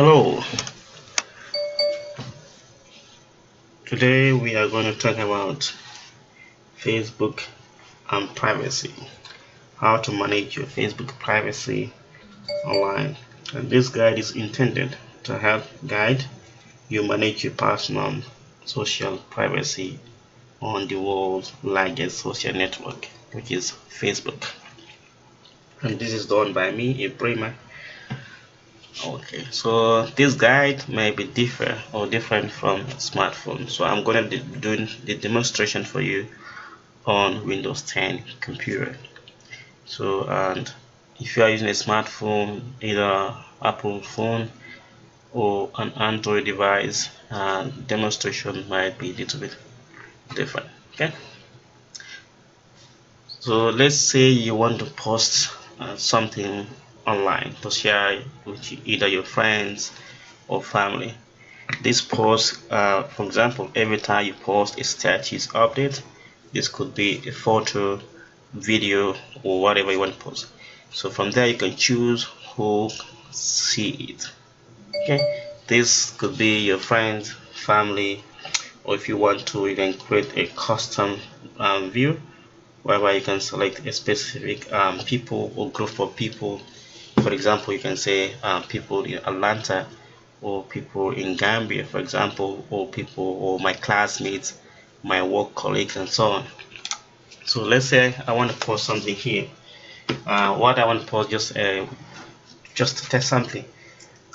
Hello, today we are going to talk about Facebook and privacy, how to manage your Facebook privacy online. And this guide is intended to help guide you manage your personal social privacy on the world's largest social network, which is Facebook. And this is done by me, Ibrahima. Okay, so this guide may be different from smartphone. So I'm going to be doing the demonstration for you on Windows 10 computer. So, and if you are using a smartphone, either Apple phone or an Android device, demonstration might be a little bit different. Okay, so let's say you want to post something online to share with either your friends or family. This post, for example, every time you post a status update, this could be a photo, video, or whatever you want to post. So from there you can choose who see it. Okay, this could be your friends, family, or if you want to, you can create a custom view whereby you can select a specific people or group of people. For example, you can say people in Atlanta, or people in Gambia, for example, or people or my classmates, my work colleagues, and so on. So let's say I want to post something here. What I want to post, just to test something.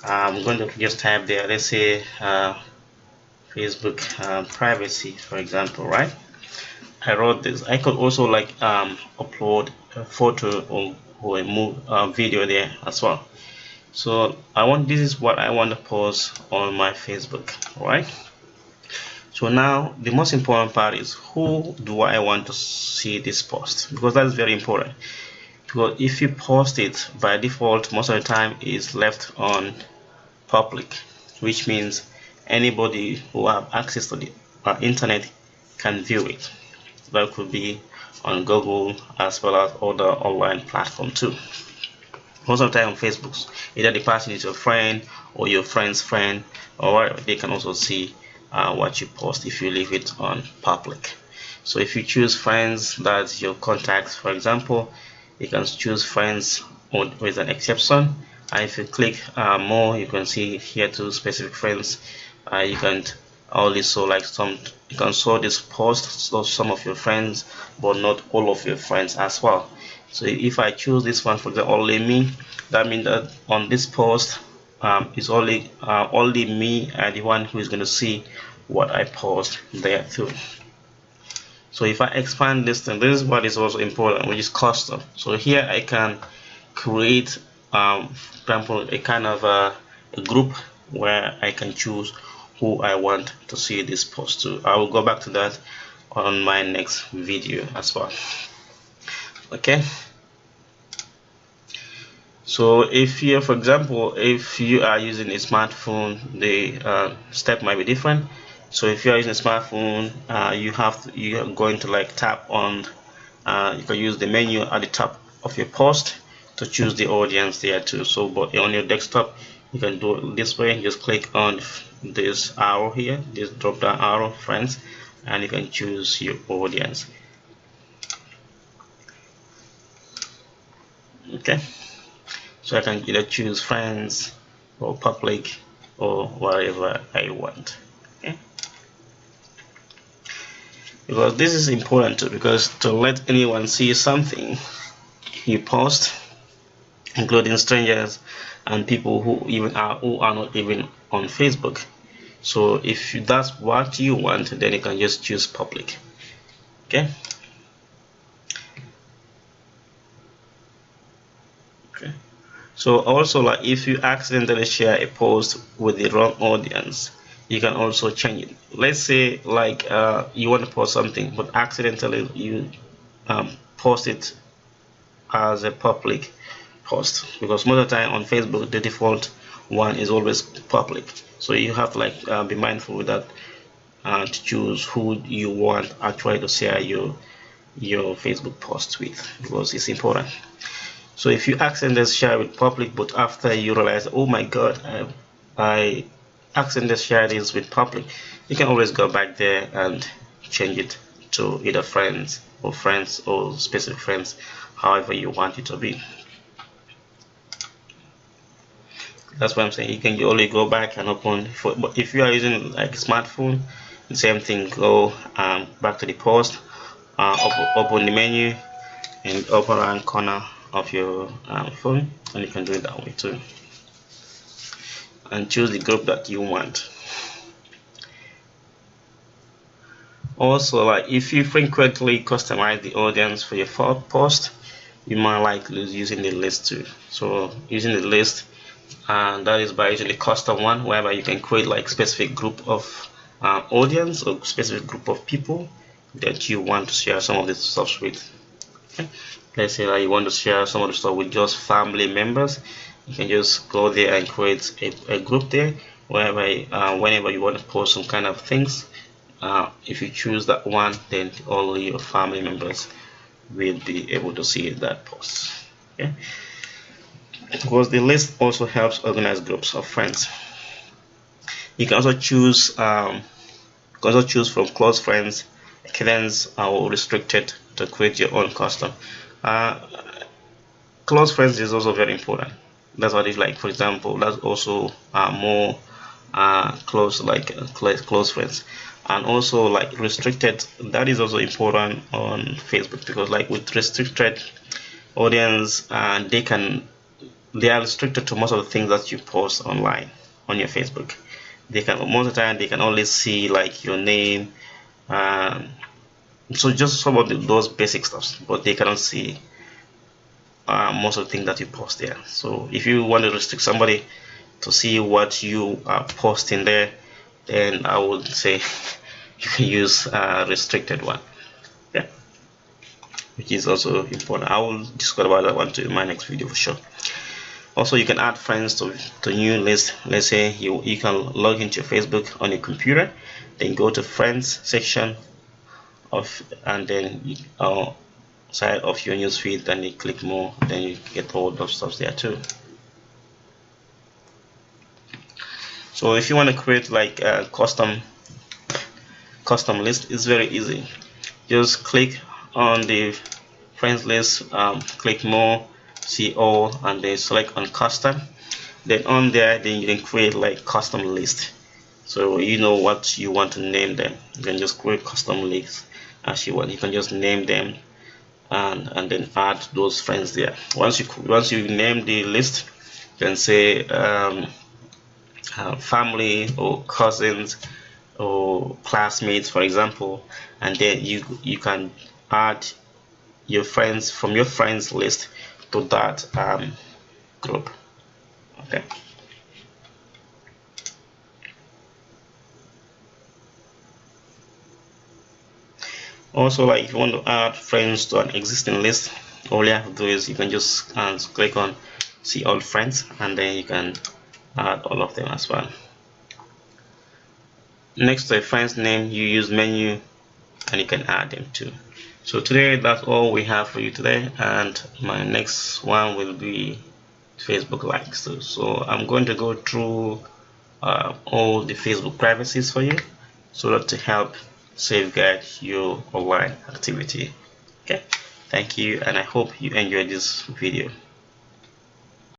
I'm going to just type there. Let's say Facebook privacy, for example, right? I wrote this. I could also like upload a photo or a video there as well. So this is what I want to post on my Facebook, right? So now the most important part is, who do I want to see this post? Because that is very important. Because if you post it by default, most of the time is left on public, which means anybody who have access to the internet can view it. That could be on Google as well as other online platforms too. Most of the time on Facebook, either the person is your friend or your friend's friend, or whatever, they can also see what you post if you leave it on public. So if you choose friends, that's your contacts, for example, you can choose friends with an exception. And if you click more, you can see here to specific friends. You can also like you can show this post to some of your friends, but not all of your friends as well. So if I choose this one for the only me, that means that on this post it's only me and the one who is going to see what I post there too. So if I expand this thing, this is what is also important, which is custom. So here I can create for example a kind of a group where I can choose who I want to see this post to. I will go back to that on my next video as well. Okay, so if you, for example, if you are using a smartphone, the step might be different. So if you are using a smartphone, you are going to like tap on you can use the menu at the top of your post to choose the audience there too. So but on your desktop you can do it this way. Just click on this arrow here, this drop down arrow, friends, and you can choose your audience. Okay, so I can either choose friends or public or whatever I want. Okay, because this is important too, because to let anyone see something you post, including strangers and people who are not even on Facebook. So if that's what you want, then you can just choose public. Okay. So also, like if you accidentally share a post with the wrong audience, you can also change it. Let's say like you want to post something, but accidentally you post it as a public post, because most of the time on Facebook the default one is always public. So you have to like be mindful with that to choose who you want actually to share your Facebook post with, because it's important. So if you accidentally share with public, but after you realize, oh my god, I accidentally share this with public, you can always go back there and change it to either friends or specific friends, however you want it to be. That's what I'm saying. You can only go back and open. But if you are using like a smartphone, the same thing. Go back to the post, open the menu, and upper right corner of your phone, and you can do it that way too. And choose the group that you want. Also, like if you frequently customize the audience for your post, you might like using the list too. So using the list, and that is by using the custom one, whereby you can create like specific group of audience or specific group of people that you want to share some of this stuff with. Okay. Let's say that you want to share some of the stuff with just family members. You can just go there and create a group there, whereby whenever you want to post some kind of things, if you choose that one, then only your family members will be able to see that post. Okay. Because the list also helps organize groups of friends. You can also choose from close friends, acquaintances, or restricted to create your own custom. Close friends is also very important. That's what it's like. For example, that's also more close friends. And also like restricted, that is also important on Facebook, because like with restricted audience, they are restricted to most of the things that you post online on your Facebook. They can, most of the time, they can only see like your name, so just some of those basic stuff, but they cannot see most of the things that you post there. So if you want to restrict somebody to see what you are posting there, then I would say you can use a restricted one. Yeah, which is also important. I will discuss about that one too in my next video for sure. Also, you can add friends to new list. Let's say you can log into your Facebook on your computer, then go to friends section and then side of your newsfeed, then you click more, then you get all those stuff there too. So if you want to create like a custom list, it's very easy. Just click on the friends list, click more, see all, and then select on custom. Then on there, then you can create like custom list. So you know what you want to name them. You can just create custom lists as you want. You can just name them and then add those friends there. Once you name the list, you can say family or cousins or classmates, for example, and then you can add your friends from your friends list to that group. Okay. Also, like if you want to add friends to an existing list, all you have to do is you can just click on see all friends, and then you can add all of them as well. Next to a friend's name, you use menu and you can add them too. So today, that's all we have for you today, and my next one will be Facebook likes. So I'm going to go through all the Facebook privacies for you, so that to help safeguard your online activity. Okay, thank you, and I hope you enjoyed this video.